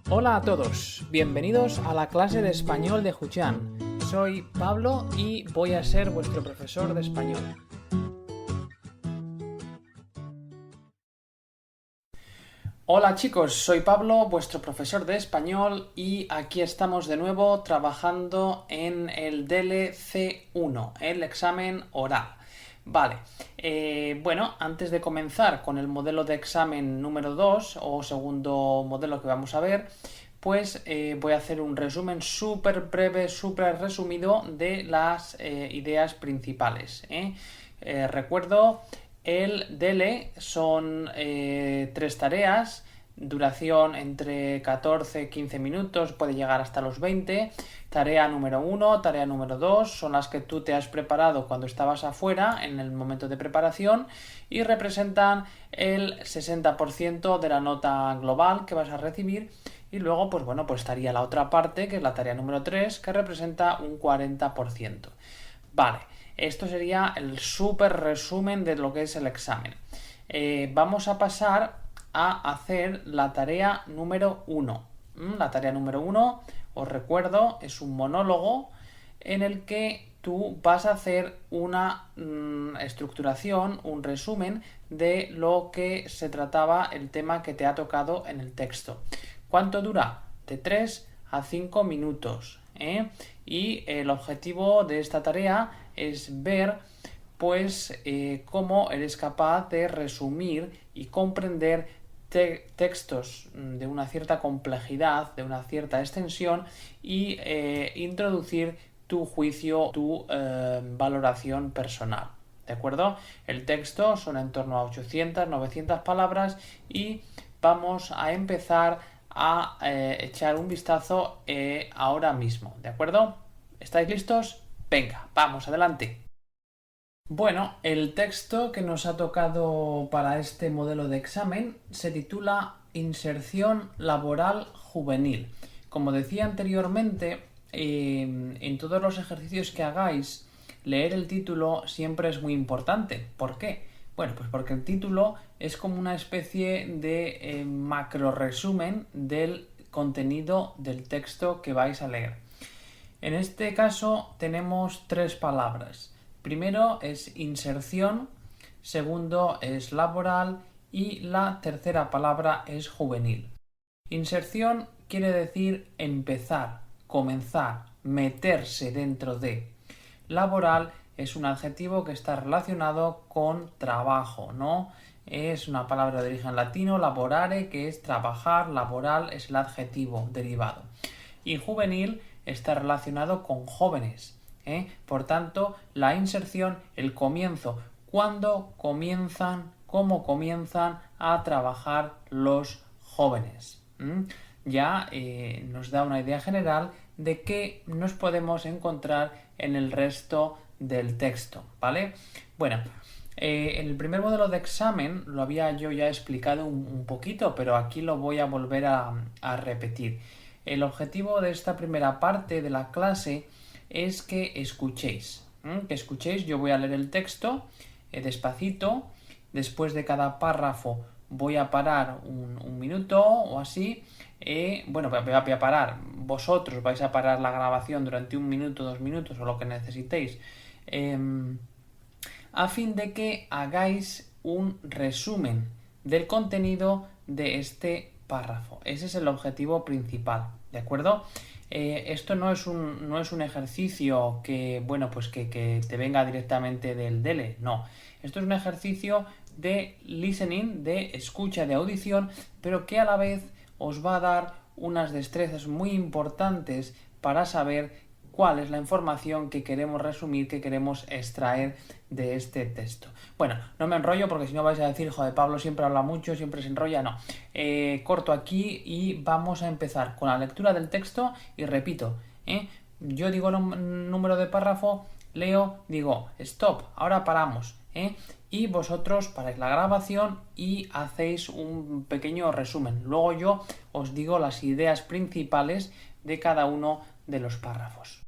Hola a todos, bienvenidos a la clase de español de Huchan. Soy Pablo y voy a ser vuestro profesor de español. Hola chicos, soy Pablo, vuestro profesor de español y aquí estamos de nuevo trabajando en el DLC1, el examen oral. Vale, bueno, antes de comenzar con el modelo de examen número 2 o segundo modelo que vamos a ver, pues voy a hacer un resumen súper breve, súper resumido de las ideas principales. Recuerdo, el DELE son 3 tareas, duración entre 14 y 15 minutos, puede llegar hasta los 20. Tarea número 1, tarea número 2 son las que tú te has preparado cuando estabas afuera en el momento de preparación y representan el 60% de la nota global que vas a recibir. Y luego, pues bueno, pues estaría la otra parte, que es la tarea número 3, que representa un 40%. Vale, esto sería el súper resumen de lo que es el examen. Vamos a pasar a hacer la tarea número 1. La tarea número 1, os recuerdo, es un monólogo en el que tú vas a hacer una estructuración, un resumen de lo que se trataba el tema que te ha tocado en el texto. ¿Cuánto dura? De 3 a 5 minutos. Y el objetivo de esta tarea es ver pues cómo eres capaz de resumir y comprender textos de una cierta complejidad, de una cierta extensión y introducir tu juicio, tu valoración personal. ¿De acuerdo? El texto son en torno a 800, 900 palabras y vamos a empezar a echar un vistazo ahora mismo. ¿De acuerdo? ¿Estáis listos? Venga, vamos, adelante. Bueno, el texto que nos ha tocado para este modelo de examen se titula Inserción laboral juvenil. Como decía anteriormente, en todos los ejercicios que hagáis, leer el título siempre es muy importante. ¿Por qué? Bueno, pues porque el título es como una especie de macro resumen del contenido del texto que vais a leer. En este caso tenemos 3 palabras. Primero es inserción, segundo es laboral y la tercera palabra es juvenil. Inserción quiere decir empezar, comenzar, meterse dentro de. Laboral es un adjetivo que está relacionado con trabajo, ¿no? Es una palabra de origen latino, laborare, que es trabajar, laboral es el adjetivo derivado. Y juvenil está relacionado con jóvenes. Por tanto, la inserción, el comienzo, cuando comienzan, cómo comienzan a trabajar los jóvenes. Ya nos da una idea general de qué nos podemos encontrar en el resto del texto, ¿vale? Bueno, en el primer modelo de examen lo había yo ya explicado un poquito, pero aquí lo voy a volver a repetir. El objetivo de esta primera parte de la clase es que escuchéis. Que escuchéis, yo voy a leer el texto despacito, después de cada párrafo voy a parar un minuto o así. Bueno, voy a parar, vosotros vais a parar la grabación durante 1 minuto, 2 minutos o lo que necesitéis, a fin de que hagáis un resumen del contenido de este párrafo. Ese es el objetivo principal, ¿de acuerdo? Esto no es un ejercicio que, bueno, pues que te venga directamente del DELE, no. Esto es un ejercicio de listening, de escucha, de audición, pero que a la vez os va a dar unas destrezas muy importantes para saber cuál es la información que queremos resumir, que queremos extraer de este texto. Bueno, no me enrollo porque si no vais a decir, joder, Pablo siempre habla mucho, siempre se enrolla, no. Corto aquí y vamos a empezar con la lectura del texto y repito, yo digo el número de párrafo, leo, digo, stop, ahora paramos, y vosotros paráis la grabación y hacéis un pequeño resumen. Luego yo os digo las ideas principales de cada uno de los párrafos.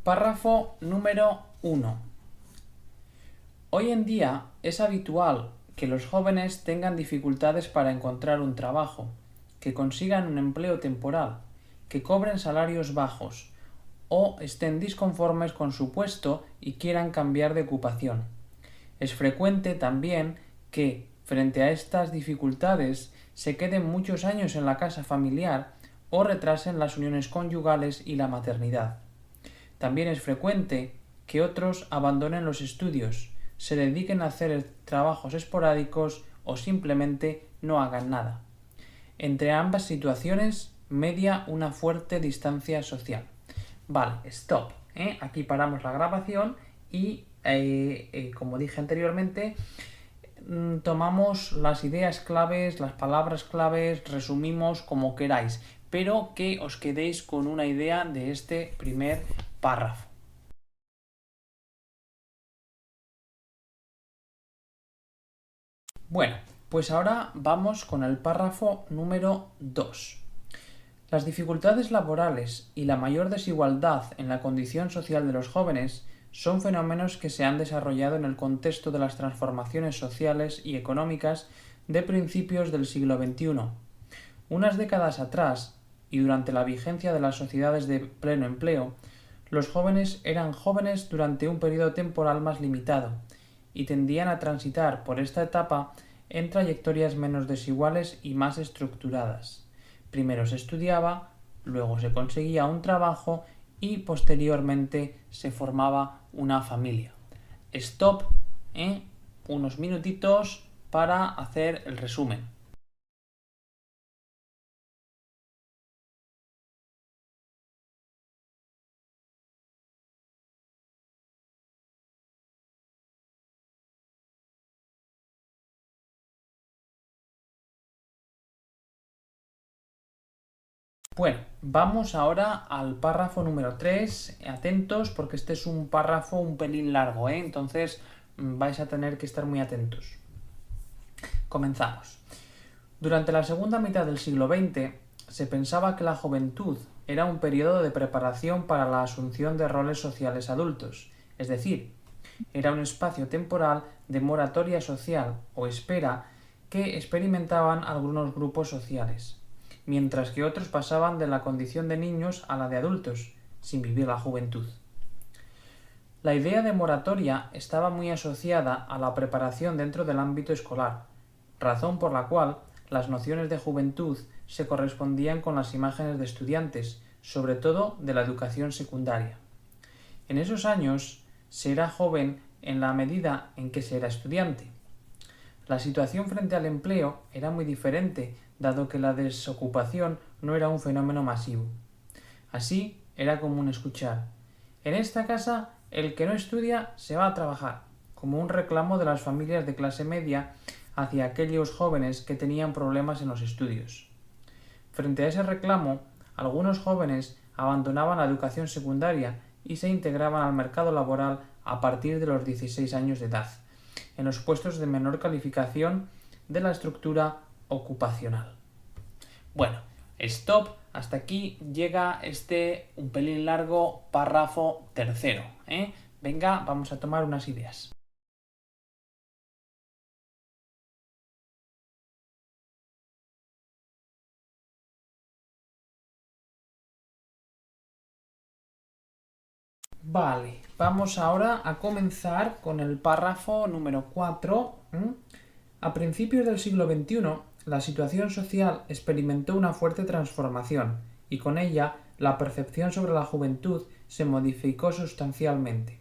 Párrafo número 1. Hoy en día es habitual que los jóvenes tengan dificultades para encontrar un trabajo, que consigan un empleo temporal, que cobren salarios bajos o estén disconformes con su puesto y quieran cambiar de ocupación. Es frecuente también que, frente a estas dificultades, se queden muchos años en la casa familiar o retrasen las uniones conyugales y la maternidad. También es frecuente que otros abandonen los estudios, se dediquen a hacer trabajos esporádicos o simplemente no hagan nada. Entre ambas situaciones media una fuerte distancia social. Vale, stop. Aquí paramos la grabación y, como dije anteriormente, tomamos las ideas claves, las palabras claves, resumimos como queráis, pero que os quedéis con una idea de este primer párrafo. Bueno, pues ahora vamos con el párrafo número 2. Las dificultades laborales y la mayor desigualdad en la condición social de los jóvenes son fenómenos que se han desarrollado en el contexto de las transformaciones sociales y económicas de principios del siglo XXI. Unas décadas atrás, y durante la vigencia de las sociedades de pleno empleo, los jóvenes eran jóvenes durante un periodo temporal más limitado y tendían a transitar por esta etapa en trayectorias menos desiguales y más estructuradas. Primero se estudiaba, luego se conseguía un trabajo y posteriormente se formaba una familia. Stop, unos minutitos para hacer el resumen. Bueno, vamos ahora al párrafo número 3. Atentos porque este es un párrafo un pelín largo, entonces vais a tener que estar muy atentos. Comenzamos. Durante la segunda mitad del siglo XX se pensaba que la juventud era un periodo de preparación para la asunción de roles sociales adultos, es decir, era un espacio temporal de moratoria social o espera que experimentaban algunos grupos sociales, mientras que otros pasaban de la condición de niños a la de adultos, sin vivir la juventud. La idea de moratoria estaba muy asociada a la preparación dentro del ámbito escolar, razón por la cual las nociones de juventud se correspondían con las imágenes de estudiantes, sobre todo de la educación secundaria. En esos años se era joven en la medida en que se era estudiante. La situación frente al empleo era muy diferente, dado que la desocupación no era un fenómeno masivo. Así, era común escuchar: en esta casa, el que no estudia se va a trabajar, como un reclamo de las familias de clase media hacia aquellos jóvenes que tenían problemas en los estudios. Frente a ese reclamo, algunos jóvenes abandonaban la educación secundaria y se integraban al mercado laboral a partir de los 16 años de edad, en los puestos de menor calificación de la estructura ocupacional. Bueno, stop, hasta aquí llega este un pelín largo párrafo tercero. Venga, vamos a tomar unas ideas. Vale, vamos ahora a comenzar con el párrafo número 4. A principios del siglo XXI, la situación social experimentó una fuerte transformación y con ella la percepción sobre la juventud se modificó sustancialmente.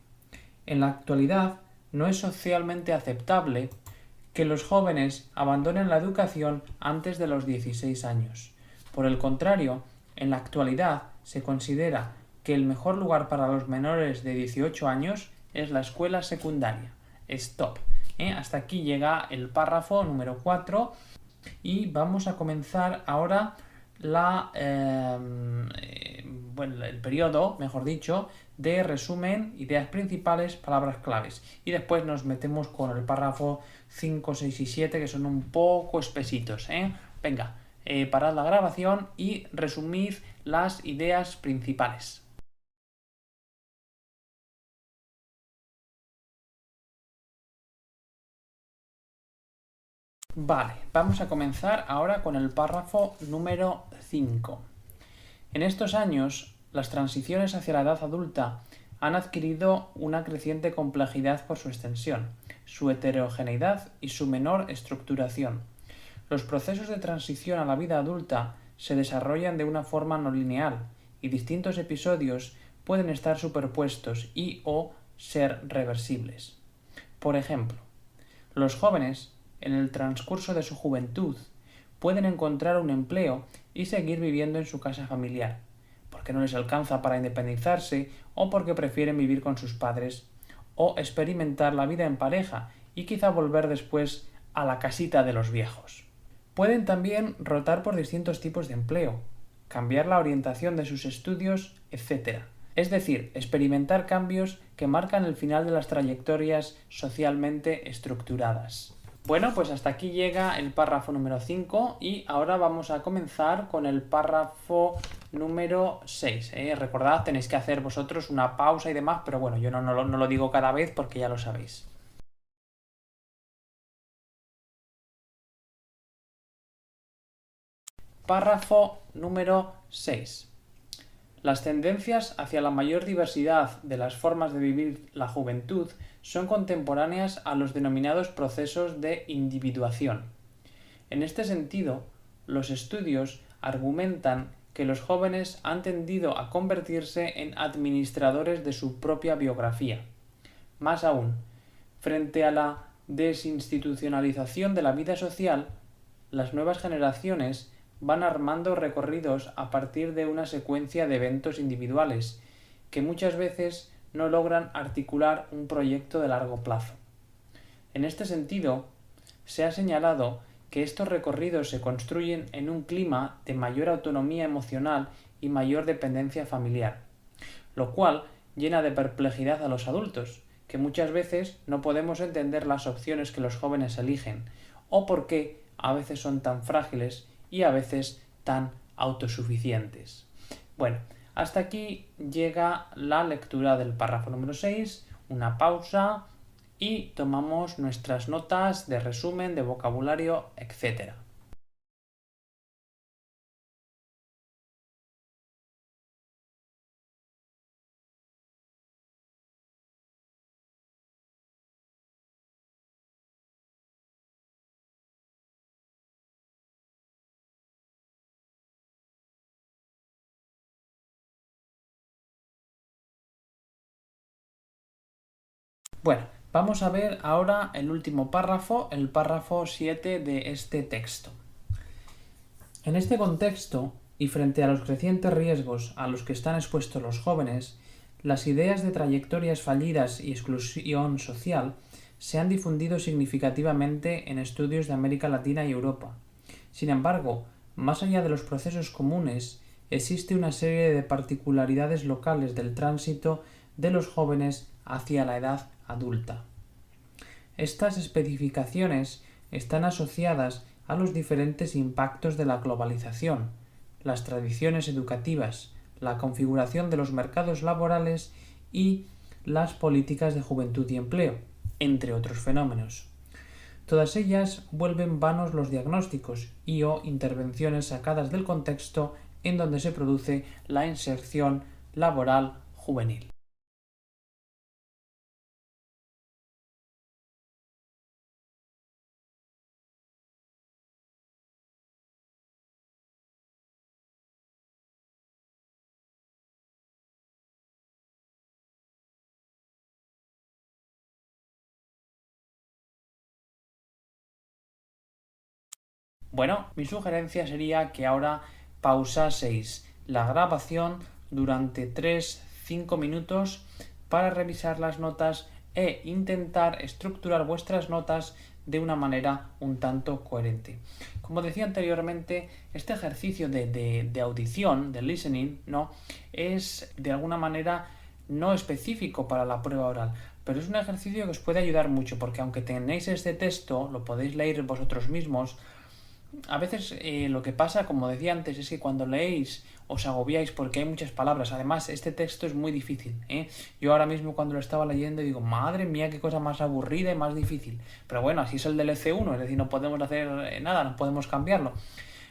En la actualidad, no es socialmente aceptable que los jóvenes abandonen la educación antes de los 16 años. Por el contrario, en la actualidad se considera que el mejor lugar para los menores de 18 años es la escuela secundaria. Stop. Hasta aquí llega el párrafo número 4 y vamos a comenzar ahora el periodo, mejor dicho, de resumen, ideas principales, palabras claves. Y después nos metemos con el párrafo 5, 6 y 7, que son un poco espesitos. Venga, parad la grabación y resumid las ideas principales. Vale, vamos a comenzar ahora con el párrafo número 5. En estos años, las transiciones hacia la edad adulta han adquirido una creciente complejidad por su extensión, su heterogeneidad y su menor estructuración. Los procesos de transición a la vida adulta se desarrollan de una forma no lineal y distintos episodios pueden estar superpuestos y o ser reversibles. Por ejemplo, los jóvenes, en el transcurso de su juventud, pueden encontrar un empleo y seguir viviendo en su casa familiar, porque no les alcanza para independizarse o porque prefieren vivir con sus padres, o experimentar la vida en pareja y quizá volver después a la casita de los viejos. Pueden también rotar por distintos tipos de empleo, cambiar la orientación de sus estudios, etc. Es decir, experimentar cambios que marcan el final de las trayectorias socialmente estructuradas. Bueno, pues hasta aquí llega el párrafo número 5 y ahora vamos a comenzar con el párrafo número 6. Recordad, tenéis que hacer vosotros una pausa y demás, pero bueno, yo no lo digo cada vez porque ya lo sabéis. Párrafo número 6. Las tendencias hacia la mayor diversidad de las formas de vivir la juventud son contemporáneas a los denominados procesos de individuación. En este sentido, los estudios argumentan que los jóvenes han tendido a convertirse en administradores de su propia biografía. Más aún, frente a la desinstitucionalización de la vida social, las nuevas generaciones van armando recorridos a partir de una secuencia de eventos individuales que muchas veces no logran articular un proyecto de largo plazo. En este sentido, se ha señalado que estos recorridos se construyen en un clima de mayor autonomía emocional y mayor dependencia familiar, lo cual llena de perplejidad a los adultos, que muchas veces no podemos entender las opciones que los jóvenes eligen, o por qué a veces son tan frágiles y a veces tan autosuficientes. Bueno, hasta aquí llega la lectura del párrafo número 6, una pausa y tomamos nuestras notas de resumen, de vocabulario, etc. Bueno, vamos a ver ahora el último párrafo, el párrafo 7 de este texto. En este contexto, y frente a los crecientes riesgos a los que están expuestos los jóvenes, las ideas de trayectorias fallidas y exclusión social se han difundido significativamente en estudios de América Latina y Europa. Sin embargo, más allá de los procesos comunes, existe una serie de particularidades locales del tránsito de los jóvenes hacia la edad adulta. Estas especificaciones están asociadas a los diferentes impactos de la globalización, las tradiciones educativas, la configuración de los mercados laborales y las políticas de juventud y empleo, entre otros fenómenos. Todas ellas vuelven vanos los diagnósticos y o intervenciones sacadas del contexto en donde se produce la inserción laboral juvenil. Bueno, mi sugerencia sería que ahora pausaseis la grabación durante 3-5 minutos para revisar las notas e intentar estructurar vuestras notas de una manera un tanto coherente. Como decía anteriormente, este ejercicio de audición, de listening, ¿no?, es de alguna manera no específico para la prueba oral, pero es un ejercicio que os puede ayudar mucho, porque aunque tenéis este texto, lo podéis leer vosotros mismos, a veces lo que pasa, como decía antes, es que cuando leéis os agobiáis porque hay muchas palabras. Además, este texto es muy difícil, ¿eh? Yo ahora mismo cuando lo estaba leyendo digo, madre mía, qué cosa más aburrida y más difícil. Pero bueno, así es el del EC1, es decir, no podemos hacer nada, no podemos cambiarlo.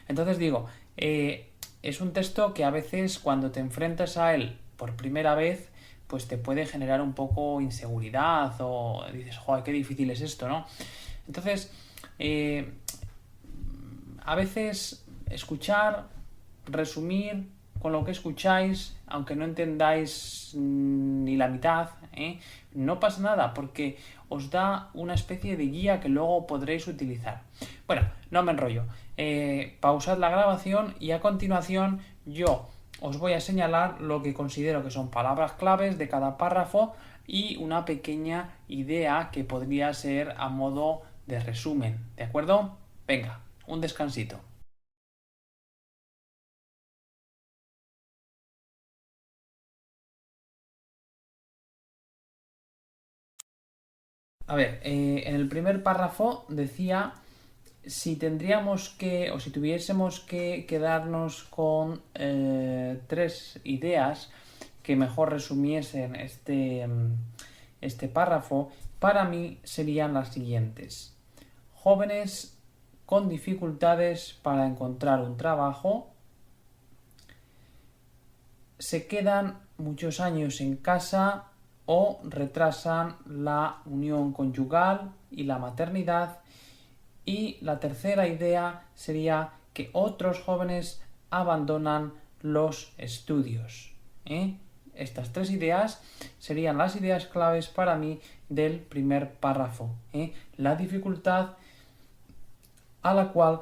Entonces digo, es un texto que a veces cuando te enfrentas a él por primera vez, pues te puede generar un poco inseguridad o dices, joder, qué difícil es esto, ¿no? Entonces, a veces escuchar, resumir con lo que escucháis, aunque no entendáis ni la mitad, no pasa nada porque os da una especie de guía que luego podréis utilizar. Bueno, no me enrollo. Pausad la grabación y a continuación yo os voy a señalar lo que considero que son palabras claves de cada párrafo y una pequeña idea que podría ser a modo de resumen, ¿de acuerdo? Venga, un descansito. A ver, en el primer párrafo decía si tendríamos que, o si tuviésemos que quedarnos con tres ideas que mejor resumiesen este párrafo, para mí serían las siguientes. Jóvenes con dificultades para encontrar un trabajo, se quedan muchos años en casa o retrasan la unión conyugal y la maternidad. Y la tercera idea sería que otros jóvenes abandonan los estudios. Estas tres ideas serían las ideas claves para mí del primer párrafo. La dificultad a la cual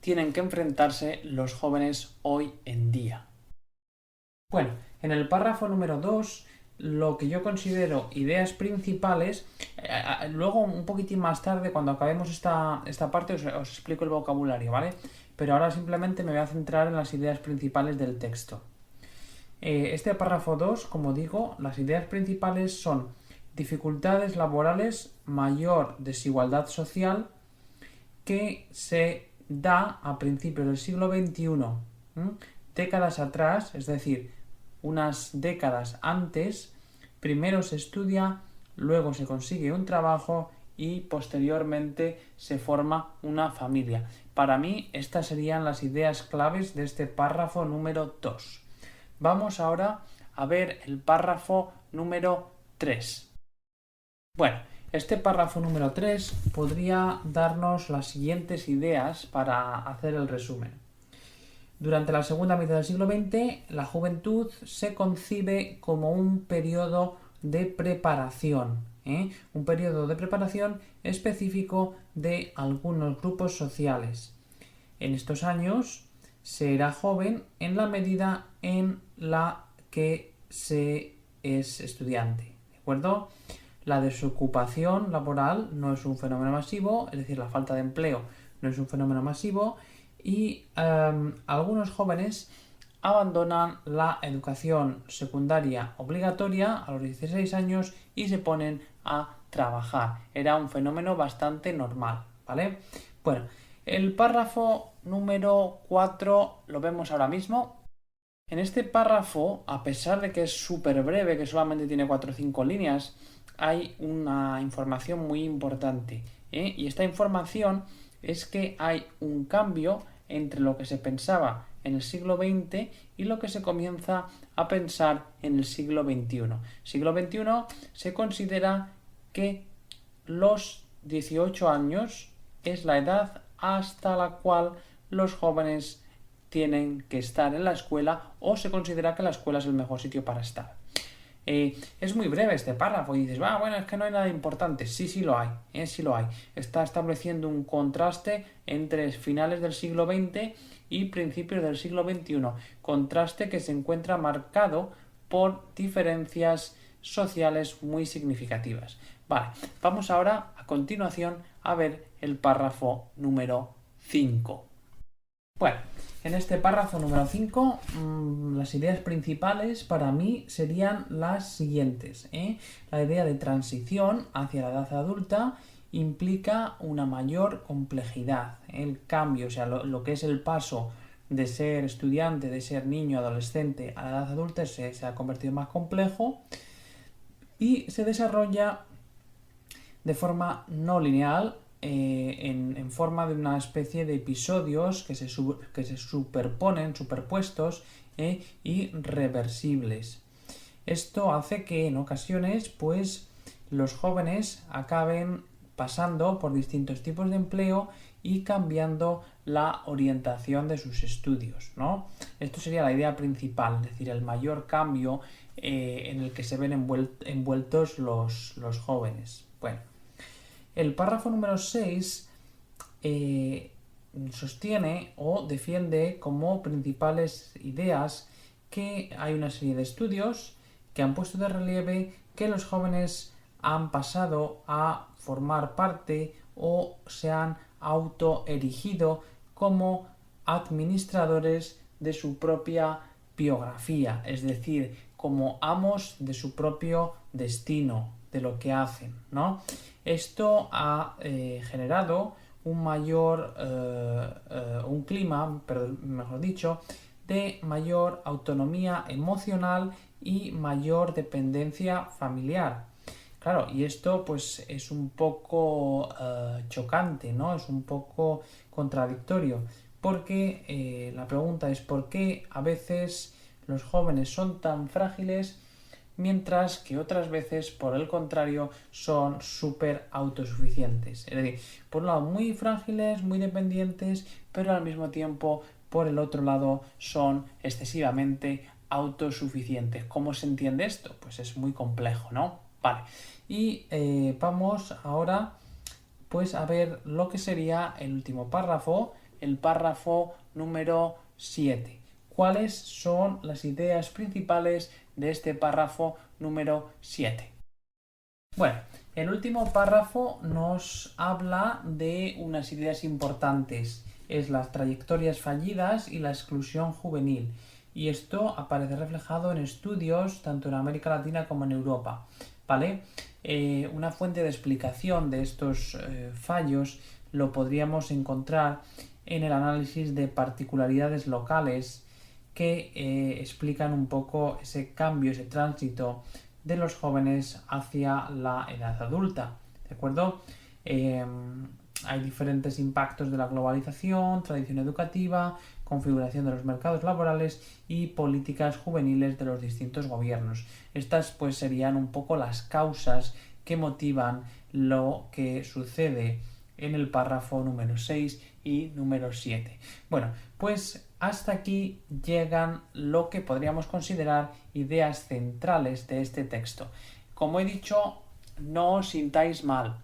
tienen que enfrentarse los jóvenes hoy en día. Bueno, en el párrafo número 2, lo que yo considero ideas principales, luego un poquitín más tarde, cuando acabemos esta parte, os explico el vocabulario, ¿vale? Pero ahora simplemente me voy a centrar en las ideas principales del texto. Este párrafo 2, como digo, las ideas principales son dificultades laborales, mayor desigualdad social que se da a principios del siglo XXI, décadas atrás, es decir, unas décadas antes, primero se estudia, luego se consigue un trabajo y posteriormente se forma una familia. Para mí, estas serían las ideas claves de este párrafo número 2. Vamos ahora a ver el párrafo número 3. Bueno, este párrafo número 3 podría darnos las siguientes ideas para hacer el resumen. Durante la segunda mitad del siglo XX, la juventud se concibe como un periodo de preparación, un periodo de preparación específico de algunos grupos sociales. En estos años se era joven en la medida en la que se es estudiante, ¿de acuerdo? La desocupación laboral no es un fenómeno masivo, es decir, la falta de empleo no es un fenómeno masivo, y algunos jóvenes abandonan la educación secundaria obligatoria a los 16 años y se ponen a trabajar. Era un fenómeno bastante normal, ¿vale? Bueno, el párrafo número 4 lo vemos ahora mismo. En este párrafo, a pesar de que es súper breve, que solamente tiene 4 o 5 líneas, hay una información muy importante, y esta información es que hay un cambio entre lo que se pensaba en el siglo XX y lo que se comienza a pensar en el siglo XXI. Siglo XXI se considera que los 18 años es la edad hasta la cual los jóvenes tienen que estar en la escuela o se considera que la escuela es el mejor sitio para estar. Es muy breve este párrafo y dices, bueno, es que no hay nada importante. Sí lo hay, sí lo hay. Está estableciendo un contraste entre finales del siglo XX y principios del siglo XXI. Contraste que se encuentra marcado por diferencias sociales muy significativas. Vale, vamos ahora a continuación a ver el párrafo número 5. Bueno, en este párrafo número 5, las ideas principales para mí serían las siguientes. La idea de transición hacia la edad adulta implica una mayor complejidad. El cambio, o sea, lo que es el paso de ser estudiante, de ser niño, adolescente a la edad adulta se ha convertido en más complejo y se desarrolla de forma no lineal, en forma de una especie de episodios que se superponen, superpuestos y reversibles. Esto hace que en ocasiones pues los jóvenes acaben pasando por distintos tipos de empleo y cambiando la orientación de sus estudios, ¿no? Esto sería la idea principal, es decir, el mayor cambio en el que se ven envueltos los jóvenes. Bueno, el párrafo número 6 sostiene o defiende como principales ideas que hay una serie de estudios que han puesto de relieve que los jóvenes han pasado a formar parte o se han autoerigido como administradores de su propia biografía, es decir, como amos de su propio destino, de lo que hacen, ¿no? Esto ha generado un clima, mejor dicho, de mayor autonomía emocional y mayor dependencia familiar. Claro, y esto pues es un poco chocante, ¿no? Es un poco contradictorio, porque la pregunta es ¿por qué a veces los jóvenes son tan frágiles mientras que otras veces, por el contrario, son súper autosuficientes? Es decir, por un lado muy frágiles, muy dependientes, pero al mismo tiempo, por el otro lado, son excesivamente autosuficientes. ¿Cómo se entiende esto? Pues es muy complejo, ¿no? Vale, y vamos ahora pues a ver lo que sería el último párrafo, el párrafo número 7. ¿Cuáles son las ideas principales de este párrafo número 7? Bueno, el último párrafo nos habla de unas ideas importantes. Es las trayectorias fallidas y la exclusión juvenil. Y esto aparece reflejado en estudios tanto en América Latina como en Europa, ¿vale? Una fuente de explicación de estos fallos lo podríamos encontrar en el análisis de particularidades locales que explican un poco ese cambio, ese tránsito de los jóvenes hacia la edad adulta, ¿de acuerdo? Hay diferentes impactos de la globalización, tradición educativa, configuración de los mercados laborales y políticas juveniles de los distintos gobiernos. Estas pues serían un poco las causas que motivan lo que sucede en el párrafo número 6 y número 7. Bueno, pues hasta aquí llegan lo que podríamos considerar ideas centrales de este texto. Como he dicho, no os sintáis mal.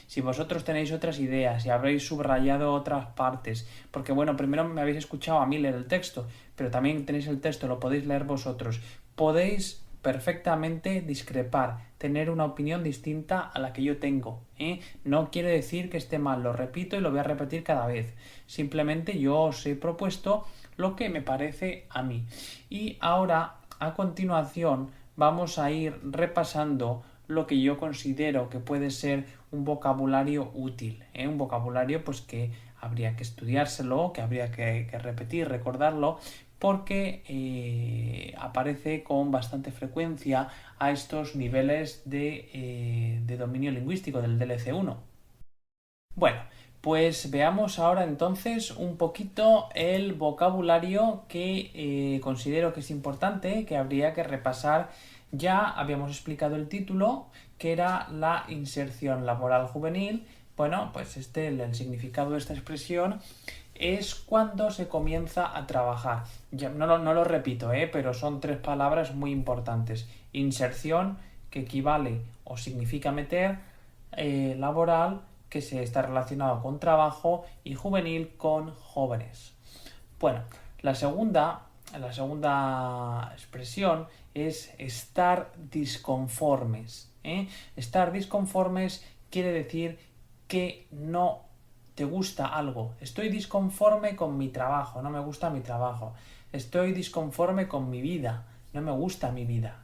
Si vosotros tenéis otras ideas y habréis subrayado otras partes, porque bueno, primero me habéis escuchado a mí leer el texto, pero también tenéis el texto, lo podéis leer vosotros, podéis perfectamente discrepar, tener una opinión distinta a la que yo tengo. No quiere decir que esté mal, lo repito y lo voy a repetir cada vez. Simplemente yo os he propuesto lo que me parece a mí. Y ahora, a continuación, vamos a ir repasando lo que yo considero que puede ser un vocabulario útil, un vocabulario pues que habría que estudiárselo, que habría que repetir, recordarlo, porque aparece con bastante frecuencia a estos niveles de dominio lingüístico del DLC1. Bueno, pues veamos ahora entonces un poquito el vocabulario que considero que es importante, que habría que repasar. Ya habíamos explicado el título, que era la inserción laboral juvenil. Bueno, pues el significado de esta expresión es cuando se comienza a trabajar. Ya, no lo repito, pero son 3 palabras muy importantes. Inserción, que equivale o significa meter, laboral, que se está relacionado con trabajo, y juvenil con jóvenes. Bueno, la segunda expresión es estar disconformes. Estar disconformes quiere decir que no te gusta algo. Estoy disconforme con mi trabajo, no me gusta mi trabajo. Estoy disconforme con mi vida, no me gusta mi vida.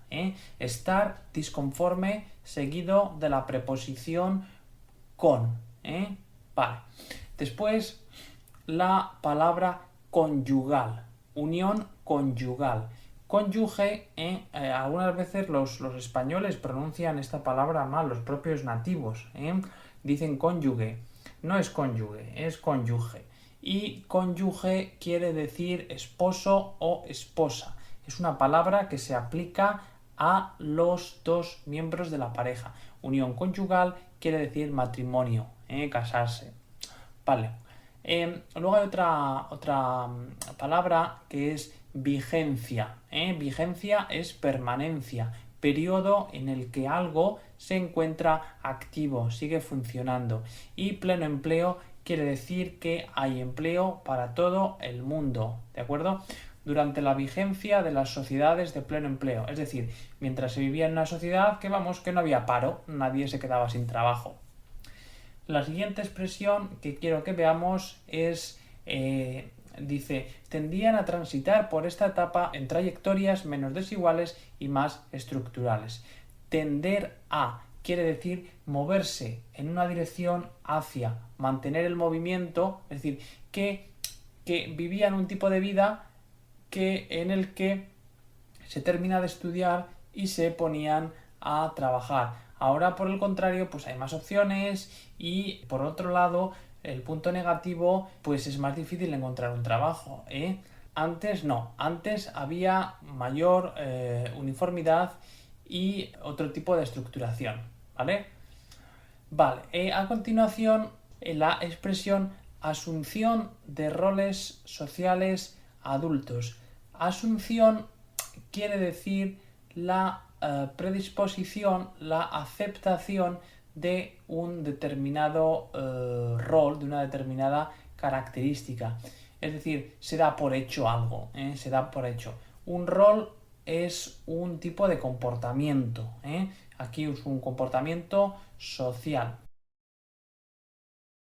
Estar disconforme seguido de la preposición con, ¿eh? Vale. Después, la palabra conyugal, unión conyugal. Cónyuge, algunas veces los españoles pronuncian esta palabra mal, los propios nativos, dicen cónyuge, no es cónyuge, es cónyuge. Y cónyuge quiere decir esposo o esposa. Es una palabra que se aplica a los dos miembros de la pareja. Unión conyugal quiere decir matrimonio, casarse. Vale. Luego hay otra palabra que es vigencia. Vigencia es permanencia, periodo en el que algo se encuentra activo, sigue funcionando. Y pleno empleo quiere decir que hay empleo para todo el mundo, ¿de acuerdo? Durante la vigencia de las sociedades de pleno empleo, es decir, mientras se vivía en una sociedad que no había paro, nadie se quedaba sin trabajo. La siguiente expresión que quiero que veamos es, dice, tendían a transitar por esta etapa en trayectorias menos desiguales y más estructurales. Tender a quiere decir moverse en una dirección hacia, mantener el movimiento, es decir, que vivían un tipo de vida en el que se termina de estudiar y se ponían a trabajar. Ahora, por el contrario, pues hay más opciones y, por otro lado, el punto negativo, pues es más difícil encontrar un trabajo, Antes no, antes había mayor uniformidad y otro tipo de estructuración, ¿vale? Vale, a continuación, la expresión asunción de roles sociales adultos. Asunción quiere decir la predisposición, la aceptación de un determinado rol, de una determinada característica. Es decir, se da por hecho algo, se da por hecho. Un rol es un tipo de comportamiento, Aquí es un comportamiento social.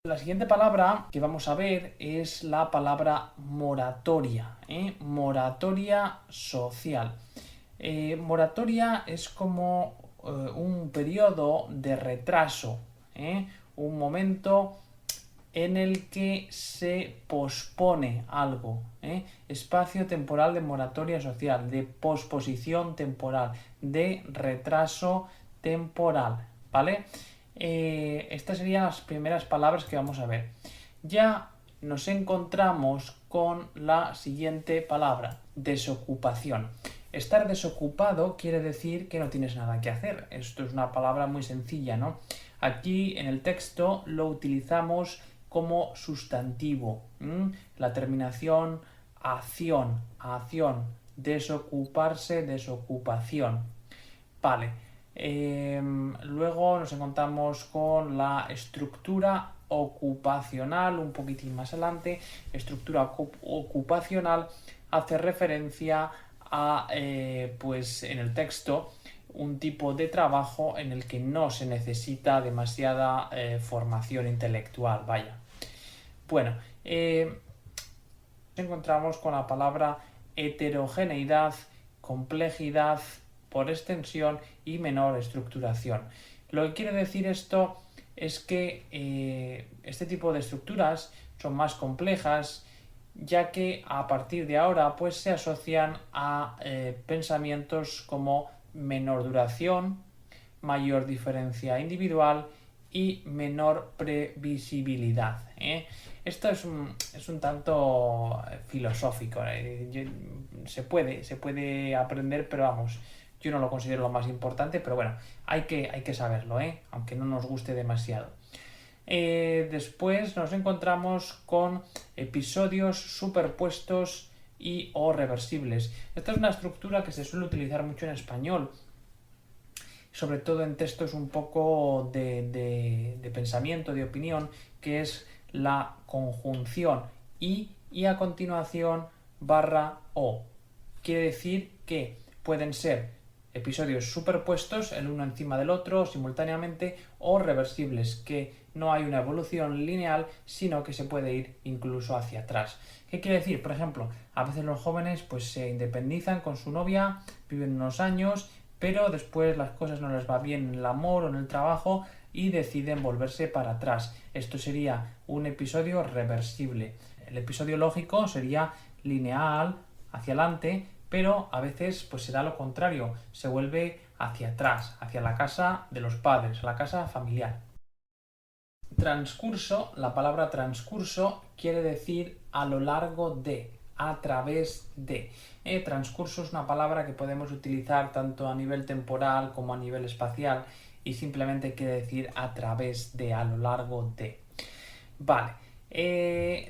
La siguiente palabra que vamos a ver es la palabra moratoria, moratoria social. Moratoria es como un periodo de retraso, un momento en el que se pospone algo, espacio temporal de moratoria social, de posposición temporal, de retraso temporal, ¿vale? Estas serían las primeras palabras que vamos a ver. Ya nos encontramos con la siguiente palabra, desocupación. Estar desocupado quiere decir que no tienes nada que hacer. Esto es una palabra muy sencilla, ¿no? Aquí en el texto lo utilizamos como sustantivo. La terminación acción, desocuparse, desocupación. Vale. Luego nos encontramos con la estructura ocupacional, un poquitín más adelante. Estructura ocupacional hace referencia a, pues en el texto, un tipo de trabajo en el que no se necesita demasiada formación intelectual, vaya. Bueno, nos encontramos con la palabra heterogeneidad, complejidad, por extensión y menor estructuración. Lo que quiere decir esto es que este tipo de estructuras son más complejas, ya que a partir de ahora pues se asocian a pensamientos como menor duración, mayor diferencia individual y menor previsibilidad. Esto es un tanto filosófico. Se puede aprender, pero vamos, yo no lo considero lo más importante, pero bueno, hay que saberlo, aunque no nos guste demasiado. Después nos encontramos con episodios superpuestos y o reversibles. Esta es una estructura que se suele utilizar mucho en español, sobre todo en textos un poco de pensamiento, de opinión, que es la conjunción y a continuación barra o. Quiere decir que pueden ser episodios superpuestos el uno encima del otro simultáneamente o reversibles, que no hay una evolución lineal, sino que se puede ir incluso hacia atrás. ¿Qué quiere decir? Por ejemplo, a veces los jóvenes pues se independizan con su novia, viven unos años, pero después las cosas no les va bien en el amor o en el trabajo y deciden volverse para atrás. Esto sería un episodio reversible. El episodio lógico sería lineal, hacia adelante, pero a veces pues será lo contrario, se vuelve hacia atrás, hacia la casa de los padres, la casa familiar. Transcurso, la palabra transcurso quiere decir a lo largo de, a través de. Transcurso es una palabra que podemos utilizar tanto a nivel temporal como a nivel espacial y simplemente quiere decir a través de, a lo largo de. Vale,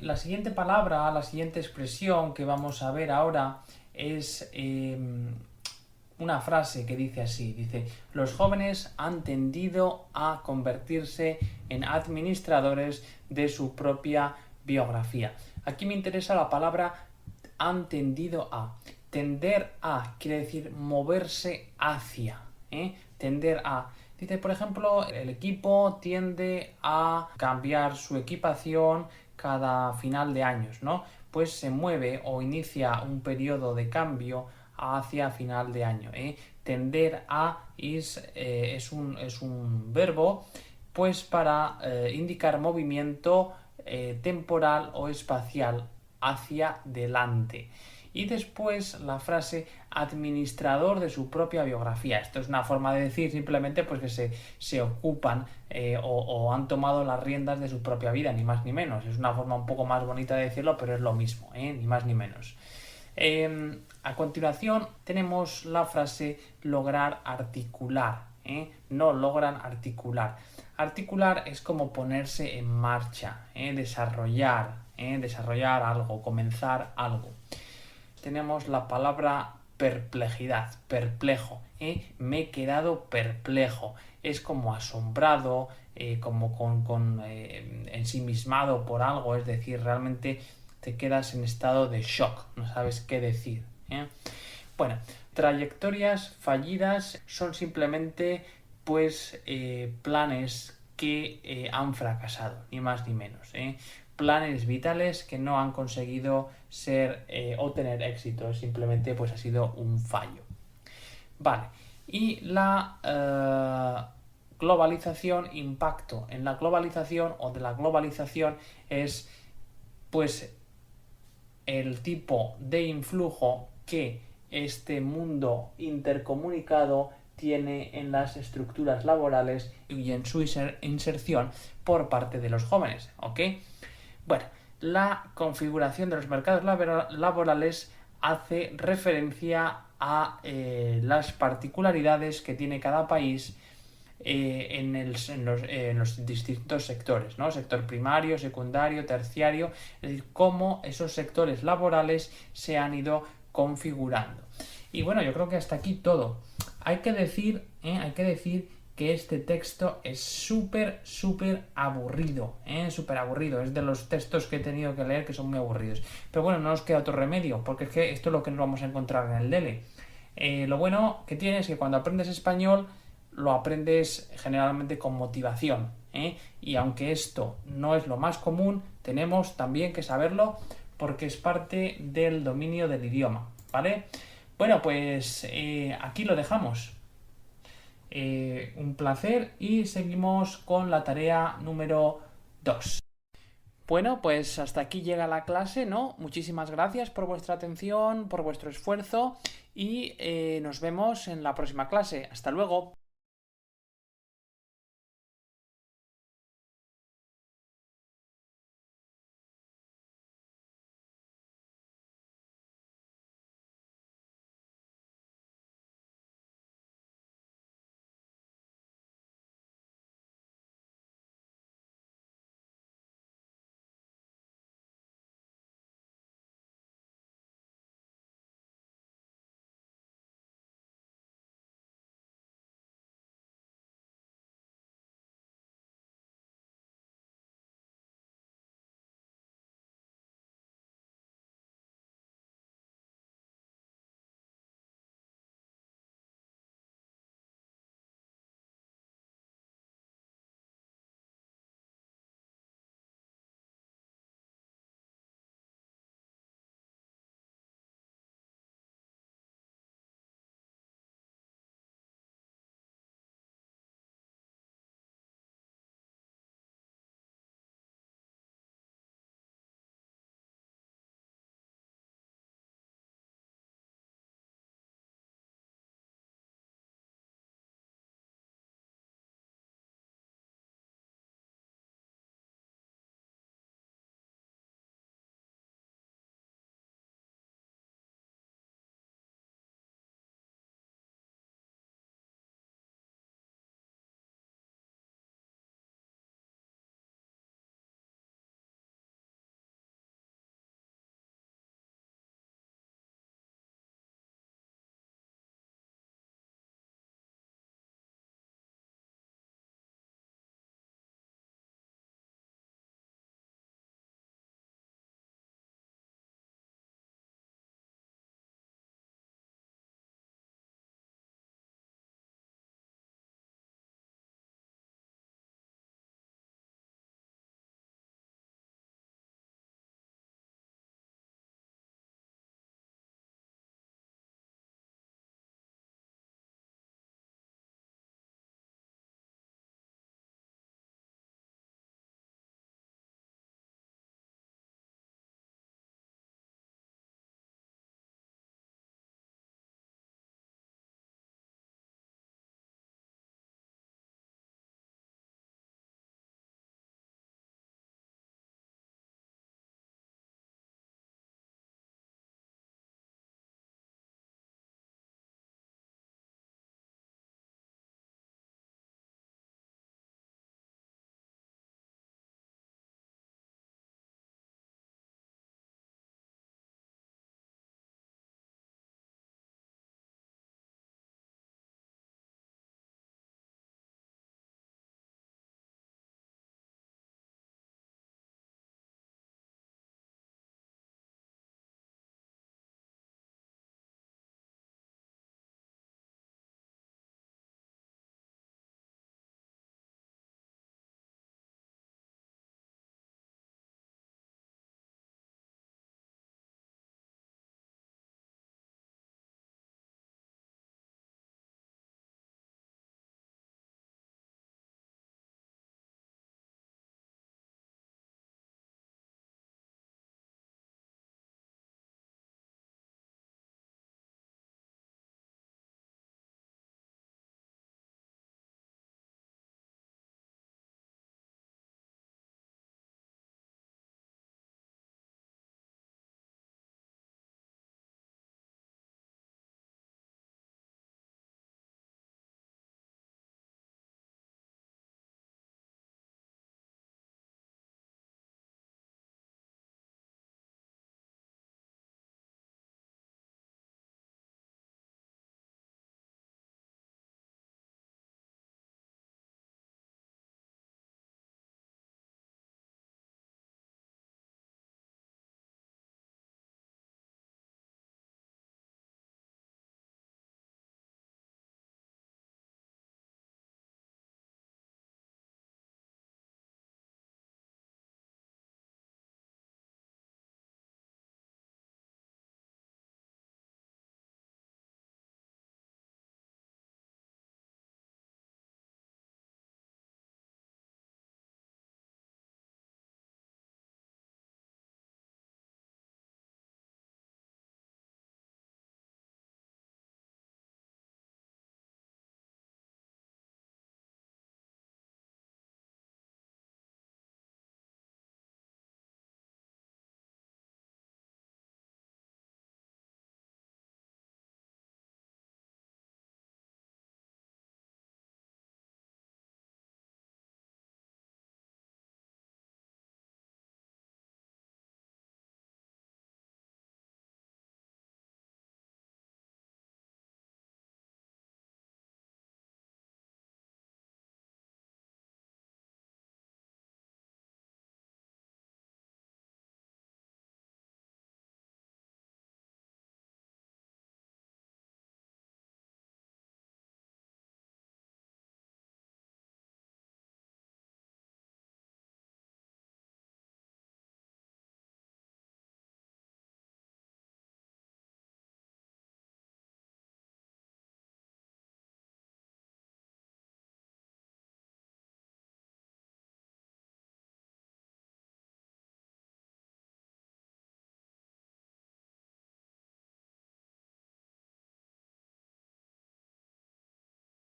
la siguiente palabra, la siguiente expresión que vamos a ver ahora es una frase que dice así, dice, los jóvenes han tendido a convertirse en administradores de su propia biografía. Aquí me interesa la palabra han tendido a. Tender a quiere decir moverse hacia, tender a. Dice, por ejemplo, el equipo tiende a cambiar su equipación cada final de años, ¿no? Pues se mueve o inicia un periodo de cambio hacia final de año. Tender a es un verbo pues para indicar movimiento temporal o espacial hacia delante. Y después la frase administrador de su propia biografía. Esto es una forma de decir simplemente pues que se ocupan o han tomado las riendas de su propia vida, ni más ni menos. Es una forma un poco más bonita de decirlo, pero es lo mismo, ni más ni menos. A continuación tenemos la frase lograr articular. No logran articular. Articular es como ponerse en marcha, desarrollar algo, comenzar algo. Tenemos la palabra perplejidad, perplejo. Me he quedado perplejo. Es como asombrado, como ensimismado por algo, es decir, realmente te quedas en estado de shock, no sabes qué decir. Bueno, trayectorias fallidas son simplemente pues planes que han fracasado, ni más ni menos. Planes vitales que no han conseguido ser o tener éxito, simplemente pues ha sido un fallo. Vale, y la globalización, impacto en la globalización o de la globalización es pues el tipo de influjo que este mundo intercomunicado tiene en las estructuras laborales y en su inserción por parte de los jóvenes, ¿ok? Bueno, la configuración de los mercados laborales hace referencia a las particularidades que tiene cada país en los distintos sectores, ¿no? Sector primario, secundario, terciario, es decir, cómo esos sectores laborales se han ido configurando. Y bueno, yo creo que hasta aquí todo. Hay que decir que este texto es súper aburrido, súper aburrido. Es de los textos que he tenido que leer que son muy aburridos. Pero bueno, no nos queda otro remedio, porque es que esto es lo que nos vamos a encontrar en el DELE. Lo bueno que tiene es que cuando aprendes español lo aprendes generalmente con motivación, y aunque esto no es lo más común, tenemos también que saberlo porque es parte del dominio del idioma, ¿vale? Bueno, pues aquí lo dejamos. Un placer y seguimos con la tarea número 2. Bueno, pues hasta aquí llega la clase, ¿no? Muchísimas gracias por vuestra atención, por vuestro esfuerzo y nos vemos en la próxima clase. Hasta luego.